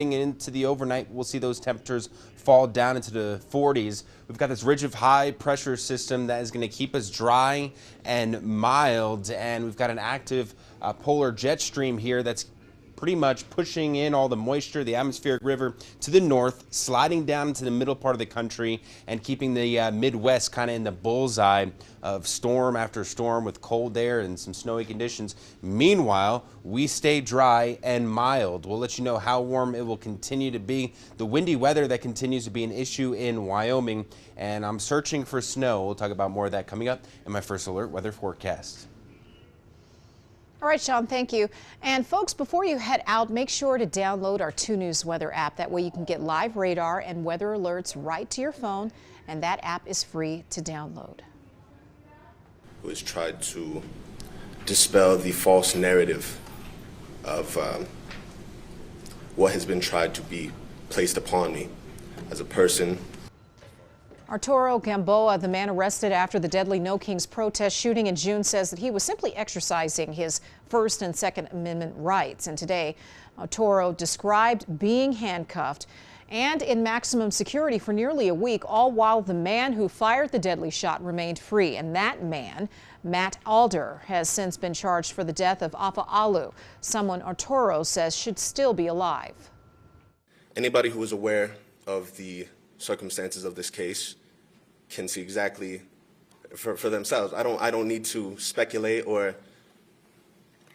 Into the overnight, we'll see those temperatures fall down into the 40s. We've got this ridge of high pressure system that is going to keep us dry and mild, and we've got an active polar jet stream here that's pretty much pushing in all the moisture, the atmospheric river to the north, sliding down into the middle part of the country and keeping the Midwest kind of in the bullseye of storm after storm with cold air and some snowy conditions. Meanwhile, we stay dry and mild. We'll let you know how warm it will continue to be. The windy weather that continues to be an issue in Wyoming, and I'm searching for snow. We'll talk about more of that coming up in my first alert weather forecast. All right, Sean, thank you. And folks, before you head out, make sure to download our 2 News weather app. That way you can get live radar and weather alerts right to your phone, and that app is free to download. Who has tried to dispel the false narrative of what has been tried to be placed upon me as a person. Arturo Gamboa, the man arrested after the deadly No Kings protest shooting in June, says that he was simply exercising his First and Second Amendment rights. And today, Arturo described being handcuffed and in maximum security for nearly a week, all while the man who fired the deadly shot remained free. And that man, Matt Alder, has since been charged for the death of Afa Ah Loo, someone Arturo says should still be alive. Anybody who is aware of the circumstances of this case can see exactly for themselves. I don't need to speculate or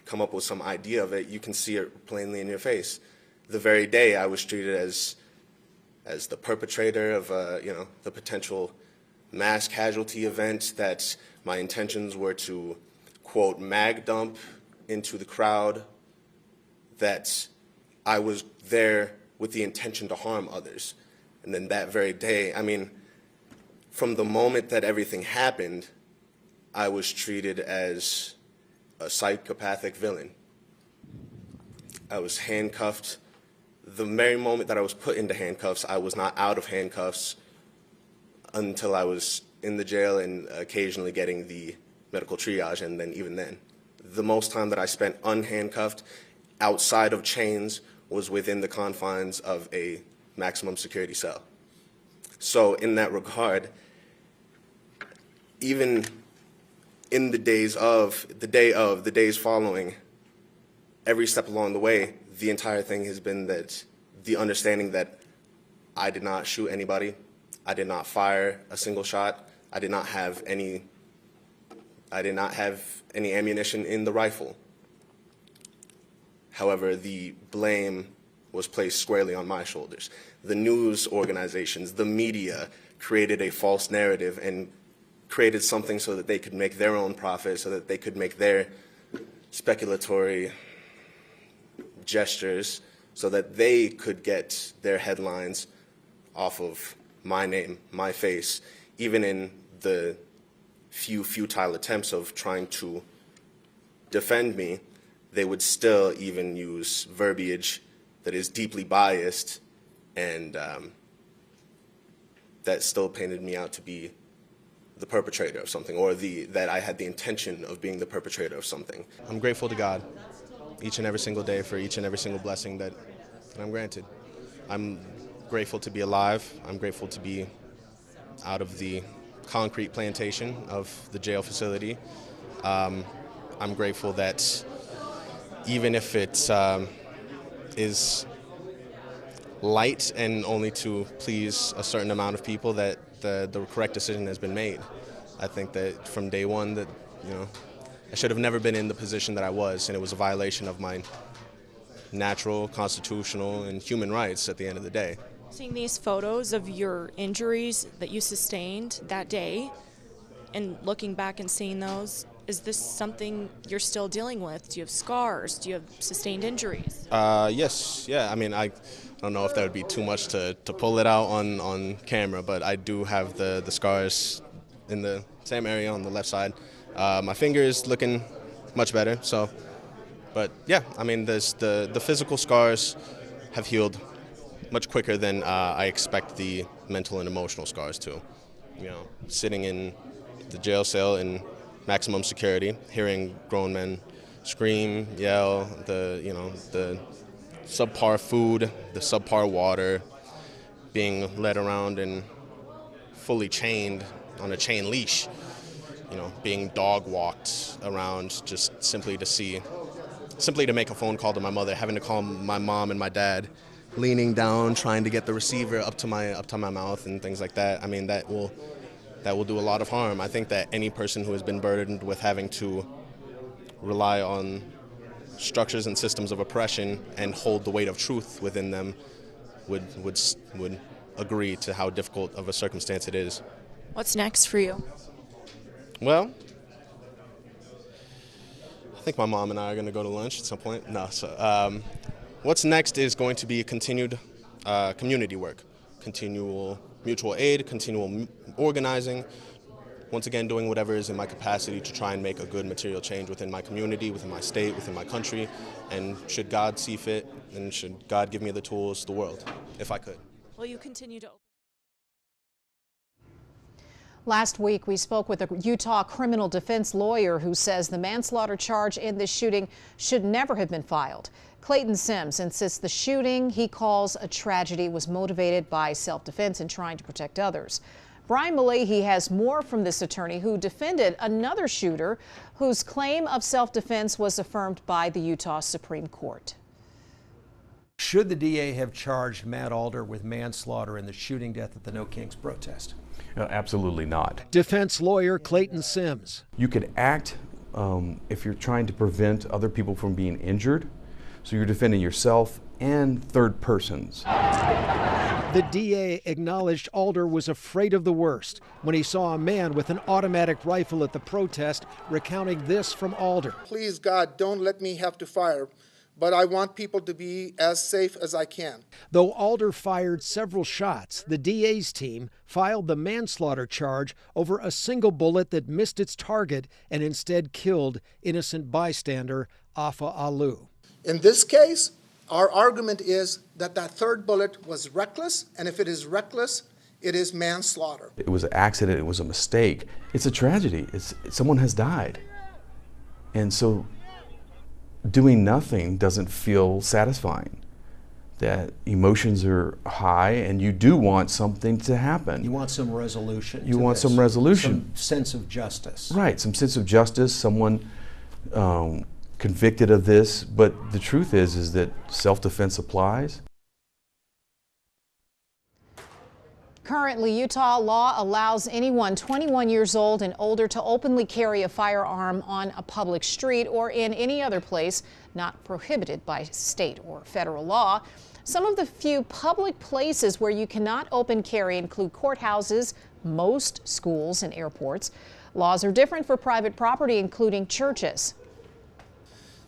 come up with some idea of it. You can see it plainly in your face. The very day I was treated as the perpetrator of the potential mass casualty event, that my intentions were to, quote, mag dump into the crowd, that I was there with the intention to harm others. And then that very day, I mean, from the moment that everything happened, I was treated as a psychopathic villain. I was handcuffed. The very moment that I was put into handcuffs, I was not out of handcuffs until I was in the jail and occasionally getting the medical triage, and then even then. The most time that I spent unhandcuffed outside of chains was within the confines of a maximum security cell. So in that regard, even in the days following, every step along the way, the entire thing has been that the understanding that I did not shoot anybody, I did not fire a single shot, I did not have any ammunition in the rifle. However, the blame was placed squarely on my shoulders. The news organizations, the media, created a false narrative and created something so that they could make their own profit, so that they could make their speculatory gestures, so that they could get their headlines off of my name, my face, even in the few futile attempts of trying to defend me. They would still even use verbiage that is deeply biased, and that still painted me out to be the perpetrator of something, or that I had the intention of being the perpetrator of something. I'm grateful to God each and every single day for each and every single blessing that I'm granted. I'm grateful to be alive. I'm grateful to be out of the concrete plantation of the jail facility. I'm grateful that even if it is light and only to please a certain amount of people, that the correct decision has been made. I think that from day one that, I should have never been in the position that I was, and it was a violation of my natural, constitutional, and human rights at the end of the day. Seeing these photos of your injuries that you sustained that day, and looking back and seeing those, is this something you're still dealing with? Do you have scars? Do you have sustained injuries? Yes. Yeah. I mean, I don't know if that would be too much to pull it out on camera, but I do have the scars in the same area on the left side. My finger is looking much better. So, but yeah, I mean, the physical scars have healed much quicker than I expect the mental and emotional scars to. Sitting in the jail cell in maximum security, hearing grown men scream, yell, the subpar food, the subpar water, being led around and fully chained on a chain leash, being dog walked around just simply to make a phone call to my mother, having to call my mom and my dad, leaning down, trying to get the receiver up to my mouth and things like that. I mean, that will do a lot of harm. I think that any person who has been burdened with having to rely on structures and systems of oppression and hold the weight of truth within them would agree to how difficult of a circumstance it is. What's next for you? Well, I think my mom and I are going to go to lunch at some point. No, so what's next is going to be continued community work, continual mutual aid, continual organizing, once again doing whatever is in my capacity to try and make a good material change within my community, within my state, within my country, and should God see fit, and should God give me the tools, the world, if I could. Will you continue to open? Last week, we spoke with a Utah criminal defense lawyer who says the manslaughter charge in this shooting should never have been filed. Clayton Sims insists the shooting he calls a tragedy was motivated by self-defense and trying to protect others. Brian Malahi has more from this attorney who defended another shooter whose claim of self-defense was affirmed by the Utah Supreme Court. Should the DA have charged Matt Alder with manslaughter in the shooting death at the No Kings protest? Absolutely not. Defense lawyer Clayton Sims. You could act if you're trying to prevent other people from being injured, so you're defending yourself and third persons. The DA acknowledged Alder was afraid of the worst when he saw a man with an automatic rifle at the protest, recounting this from Alder. Please, God, don't let me have to fire, but I want people to be as safe as I can. Though Alder fired several shots, the DA's team filed the manslaughter charge over a single bullet that missed its target and instead killed innocent bystander Afa Ah Loo. In this case, our argument is that that third bullet was reckless, and if it is reckless, it is manslaughter. It was an accident, it was a mistake. It's a tragedy. Someone has died. And so doing nothing doesn't feel satisfying. That emotions are high and you do want something to happen. You want some resolution. You want some resolution. Some sense of justice. Right, some sense of justice, someone convicted of this, but the truth is that self-defense applies. Currently, Utah law allows anyone 21 years old and older to openly carry a firearm on a public street or in any other place not prohibited by state or federal law. Some of the few public places where you cannot open carry include courthouses, most schools, and airports. Laws are different for private property, including churches.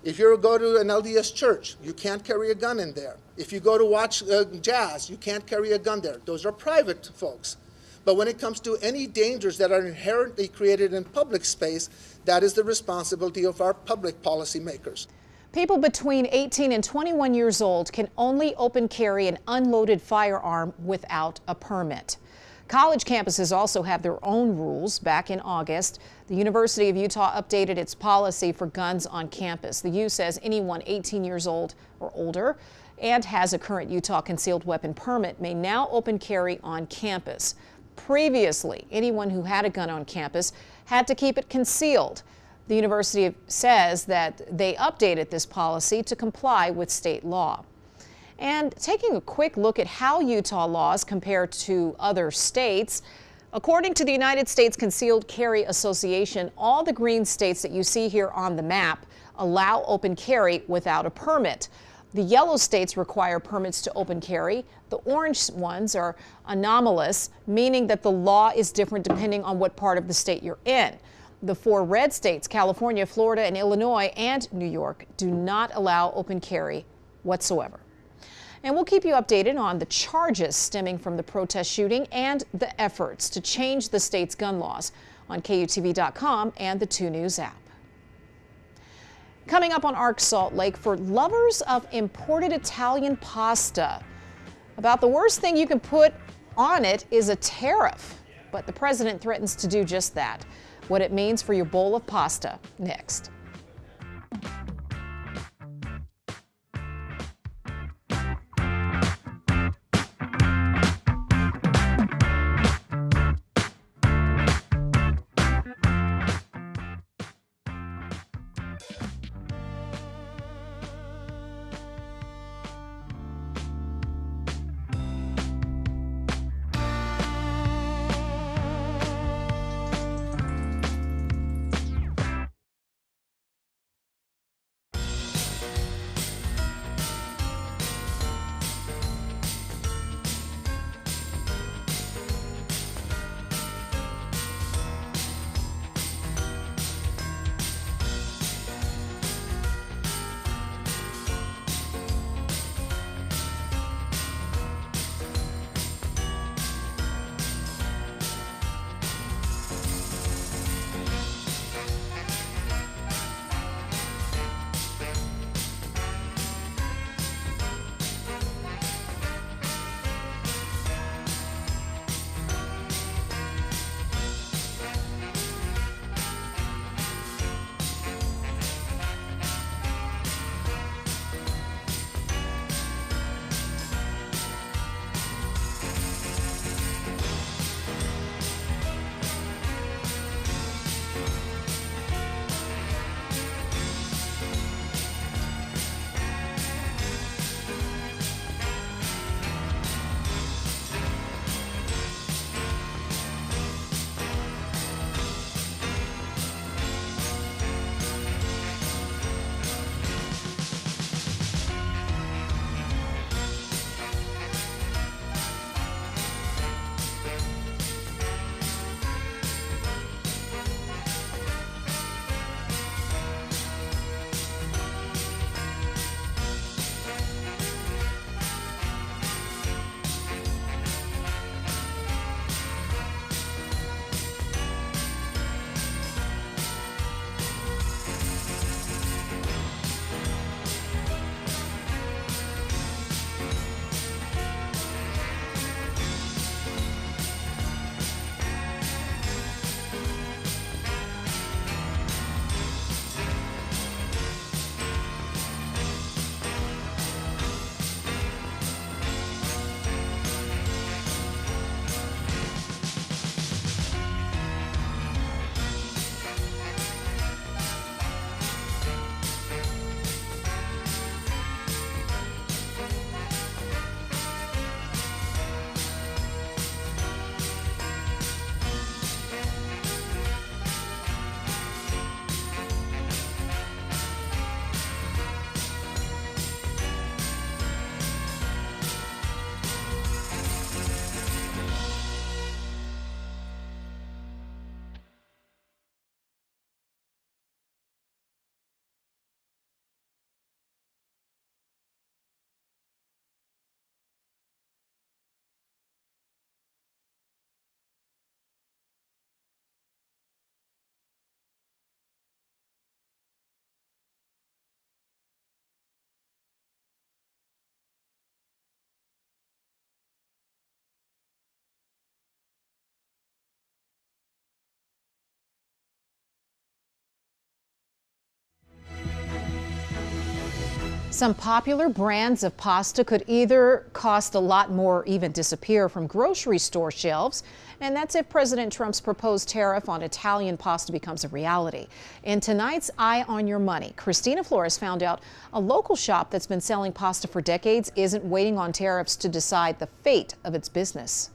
If you go to an LDS church, you can't carry a gun in there. If you go to watch jazz, you can't carry a gun there. Those are private folks. But when it comes to any dangers that are inherently created in public space, that is the responsibility of our public policy makers. People between 18 and 21 years old can only open carry an unloaded firearm without a permit. College campuses also have their own rules. Back in August, the University of Utah updated its policy for guns on campus. The U says anyone 18 years old or older and has a current Utah concealed weapon permit may now open carry on campus. Previously, anyone who had a gun on campus had to keep it concealed. The university says that they updated this policy to comply with state law. And taking a quick look at how Utah laws compare to other states, according to the United States Concealed Carry Association, all the green states that you see here on the map allow open carry without a permit. The yellow states require permits to open carry. The orange ones are anomalous, meaning that the law is different depending on what part of the state you're in. The 4 red states, California, Florida, and Illinois, and New York, do not allow open carry whatsoever. And we'll keep you updated on the charges stemming from the protest shooting and the efforts to change the state's gun laws on KUTV.com and the 2 News app. Coming up on Arc Salt Lake, for lovers of imported Italian pasta, about the worst thing you can put on it is a tariff. But the president threatens to do just that. What it means for your bowl of pasta, next. Some popular brands of pasta could either cost a lot more or even disappear from grocery store shelves. And that's if President Trump's proposed tariff on Italian pasta becomes a reality. In tonight's Eye on Your Money, Christina Flores found out a local shop that's been selling pasta for decades isn't waiting on tariffs to decide the fate of its business.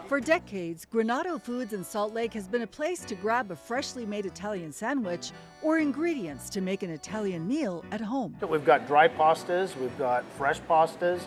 For decades, Granado Foods in Salt Lake has been a place to grab a freshly made Italian sandwich or ingredients to make an Italian meal at home. We've got dry pastas, we've got fresh pastas,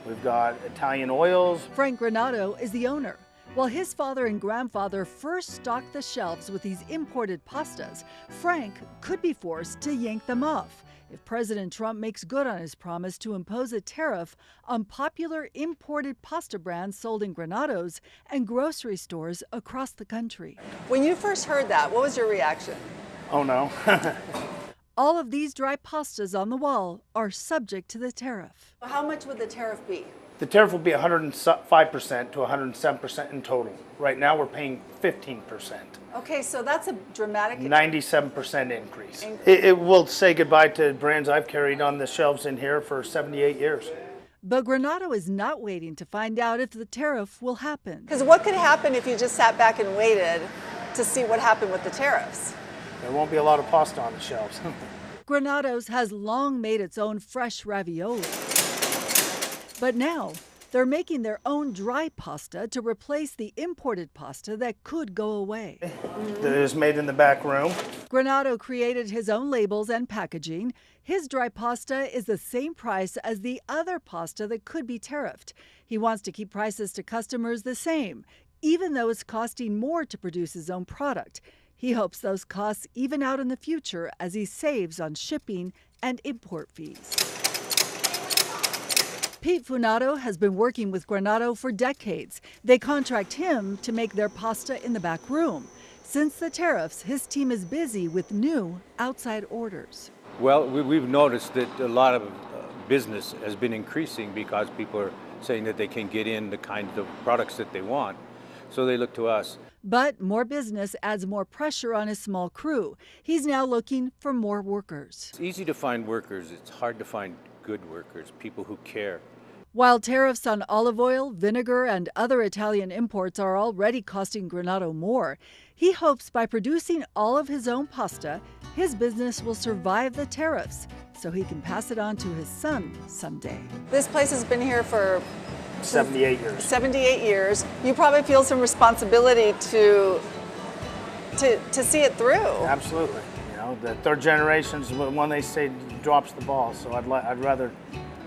we've got Italian oils. Frank Granado is the owner. While his father and grandfather first stocked the shelves with these imported pastas, Frank could be forced to yank them off if President Trump makes good on his promise to impose a tariff on popular imported pasta brands sold in Granados and grocery stores across the country. When you first heard that, what was your reaction? Oh no. All of these dry pastas on the wall are subject to the tariff. How much would the tariff be? The tariff will be 105% to 107% in total. Right now we're paying 15%. Okay, so that's a dramatic 97% increase. It will say goodbye to brands I've carried on the shelves in here for 78 years. But Granado is not waiting to find out if the tariff will happen. Because what could happen if you just sat back and waited to see what happened with the tariffs? There won't be a lot of pasta on the shelves. Granados has long made its own fresh ravioli. But now, they're making their own dry pasta to replace the imported pasta that could go away. That is made in the back room. Granado created his own labels and packaging. His dry pasta is the same price as the other pasta that could be tariffed. He wants to keep prices to customers the same, even though it's costing more to produce his own product. He hopes those costs even out in the future as he saves on shipping and import fees. Pete Funado has been working with Granado for decades. They contract him to make their pasta in the back room. Since the tariffs, his team is busy with new outside orders. Well, we've noticed that a lot of business has been increasing because people are saying that they can get in the kinds of products that they want. So they look to us. But more business adds more pressure on his small crew. He's now looking for more workers. It's easy to find workers. It's hard to find good workers, people who care. While tariffs on olive oil, vinegar, and other Italian imports are already costing Granado more, he hopes by producing all of his own pasta, his business will survive the tariffs so he can pass it on to his son someday. This place has been here for 78 years. 78 years. You probably feel some responsibility to see it through. Absolutely. You know, the third generation's one they say drops the ball, so I'd rather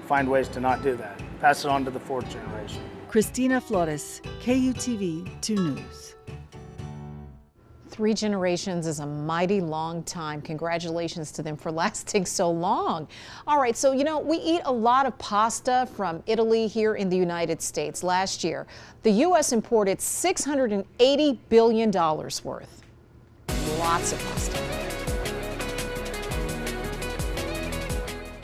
find ways to not do that. Pass it on to the fourth generation. Christina Flores, KUTV 2 News. 3 generations is a mighty long time. Congratulations to them for lasting so long. All right, so we eat a lot of pasta from Italy here in the United States. Last year, the U.S. imported $680 billion worth. Lots of pasta.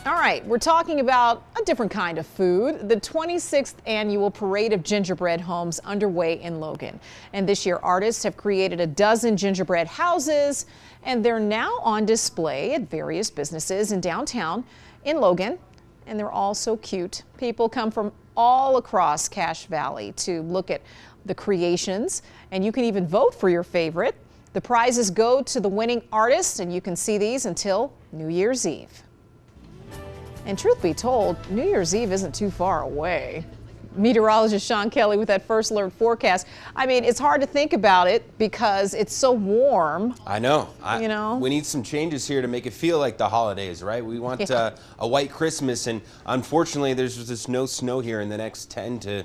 All right, we're talking about a different kind of food. The 26th annual Parade of Gingerbread Homes underway in Logan. And this year, artists have created a dozen gingerbread houses, and they're now on display at various businesses in downtown in Logan. And they're all so cute. People come from all across Cache Valley to look at the creations, and you can even vote for your favorite. The prizes go to the winning artist, and you can see these until New Year's Eve. And truth be told, New Year's Eve isn't too far away. Meteorologist Sean Kelly with that first alert forecast. I mean, it's hard to think about it because it's so warm. I know. We need some changes here to make it feel like the holidays, right? We want a white Christmas, and unfortunately, there's just no snow here in the next 10 to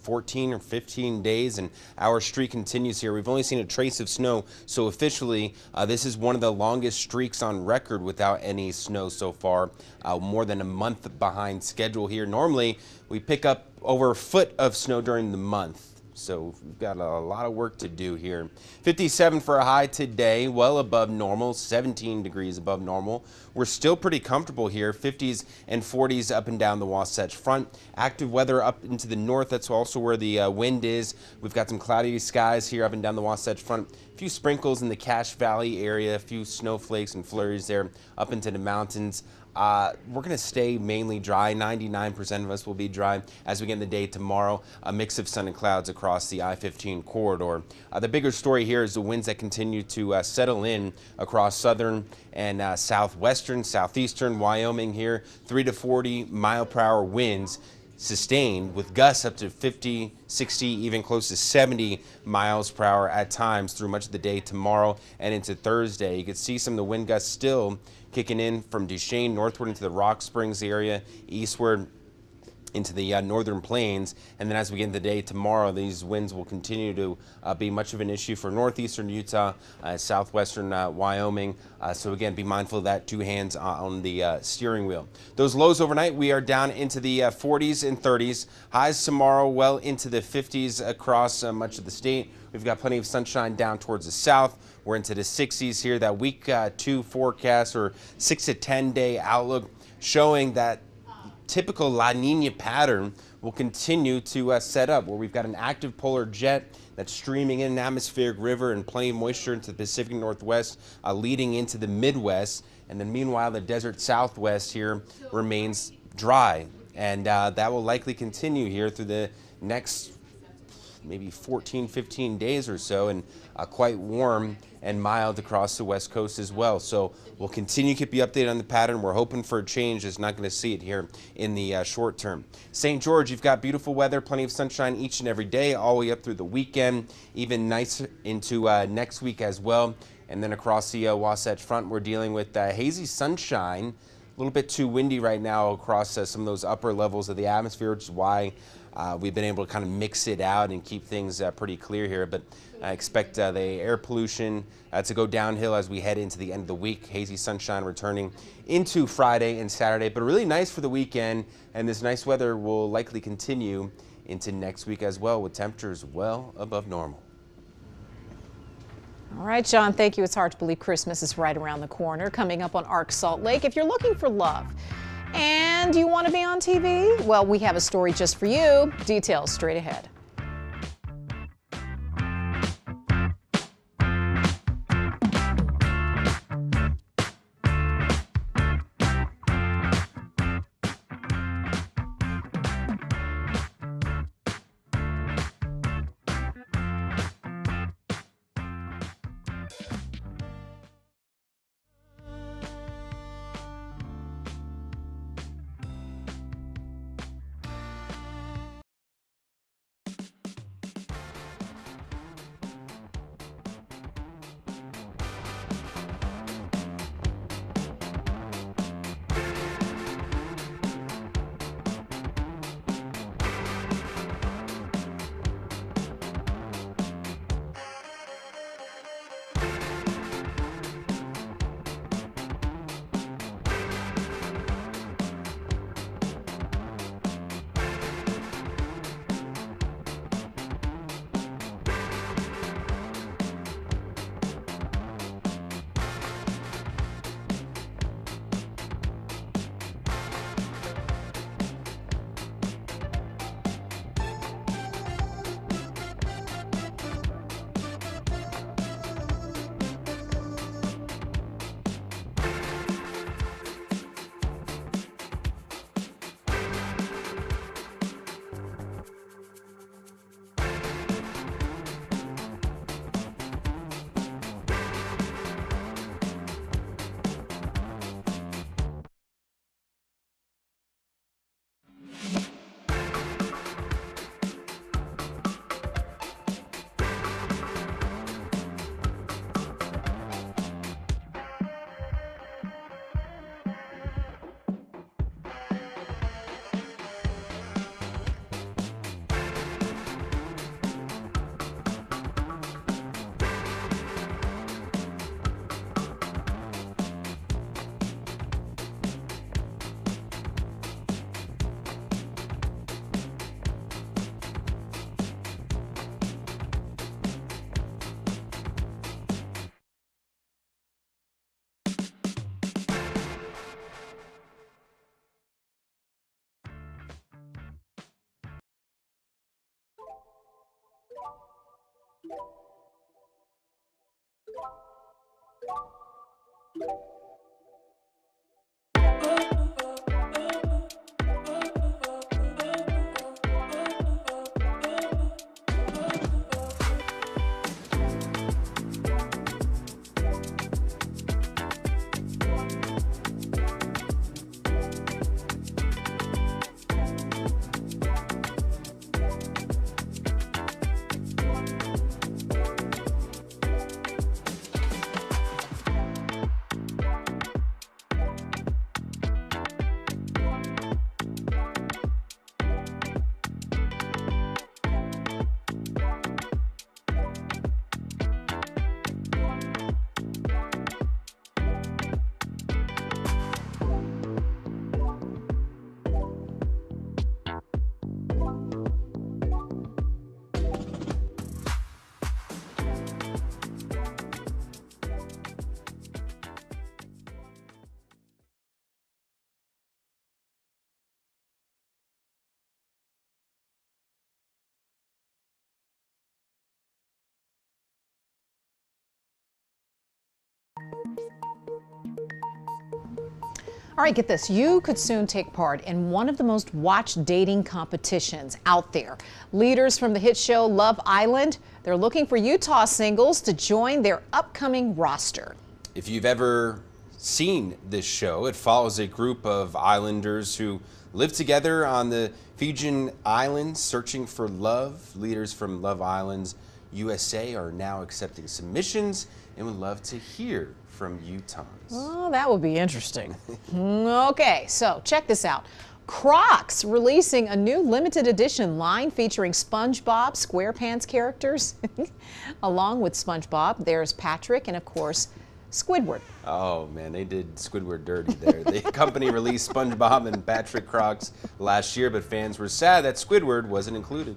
14 or 15 days, and our streak continues here. We've only seen a trace of snow, so officially this is one of the longest streaks on record without any snow so far, more than a month behind schedule here. Normally we pick up over a foot of snow during the month, So we've got a lot of work to do here. 57 for a high today, well above normal, 17 degrees above normal. We're still pretty comfortable here, 50s and 40s up and down the Wasatch Front. Active weather up into the north, that's also where the wind is. We've got some cloudy skies here up and down the Wasatch Front. A few sprinkles in the Cache Valley area, a few snowflakes and flurries there up into the mountains. We're going to stay mainly dry. 99% of us will be dry as we get in the day tomorrow. A mix of sun and clouds across the I-15 corridor. The bigger story here is the winds that continue to settle in across southern and southwestern, southeastern Wyoming here. 3 to 40 mile-per-hour winds sustained with gusts up to 50, 60, even close to 70 miles per hour at times through much of the day tomorrow and into Thursday. You can see some of the wind gusts still kicking in from Duchesne northward into the Rock Springs area, eastward into the northern plains. And then as we get into the day tomorrow, these winds will continue to be much of an issue for northeastern Utah, southwestern Wyoming. So again, be mindful of that, 2 hands on the steering wheel. Those lows overnight, we are down into the 40s and 30s. Highs tomorrow well into the 50s across much of the state. We've got plenty of sunshine down towards the south. We're into the 60s here. That week 2 forecast, or 6 to 10 day outlook, showing that typical La Nina pattern will continue to set up, where we've got an active polar jet that's streaming in an atmospheric river and plenty of moisture into the Pacific Northwest, leading into the Midwest. And then meanwhile, the desert Southwest here remains dry. And that will likely continue here through the next maybe 14, 15 days or so, and quite warm and mild across the West Coast as well. So we'll continue to keep you updated on the pattern. We're hoping for a change. Just not going to see it here in the short term. St. George, you've got beautiful weather, plenty of sunshine each and every day, all the way up through the weekend, even nice into next week as well. And then across the Wasatch Front, we're dealing with hazy sunshine. A little bit too windy right now across some of those upper levels of the atmosphere, which is why we've been able to kind of mix it out and keep things pretty clear here. But I expect the air pollution to go downhill as we head into the end of the week. Hazy sunshine returning into Friday and Saturday, but really nice for the weekend. And this nice weather will likely continue into next week as well, with temperatures well above normal. All right, John, thank you. It's hard to believe Christmas is right around the corner. Coming up on Arc Salt Lake, if you're looking for love and you want to be on TV, well, we have a story just for you. Details straight ahead. All right, get this. You could soon take part in one of the most watched dating competitions out there. Leaders from the hit show Love Island, they're looking for Utah singles to join their upcoming roster. If you've ever seen this show, it follows a group of islanders who live together on the Fijian Islands searching for love. Leaders from Love Islands USA are now accepting submissions and would love to hear from Utahns. Oh, that would be interesting. Okay, so check this out. Crocs releasing a new limited edition line featuring SpongeBob SquarePants characters. Along with SpongeBob, there's Patrick and, of course, Squidward. Oh man, they did Squidward dirty there. The company released SpongeBob and Patrick Crocs last year, but fans were sad that Squidward wasn't included.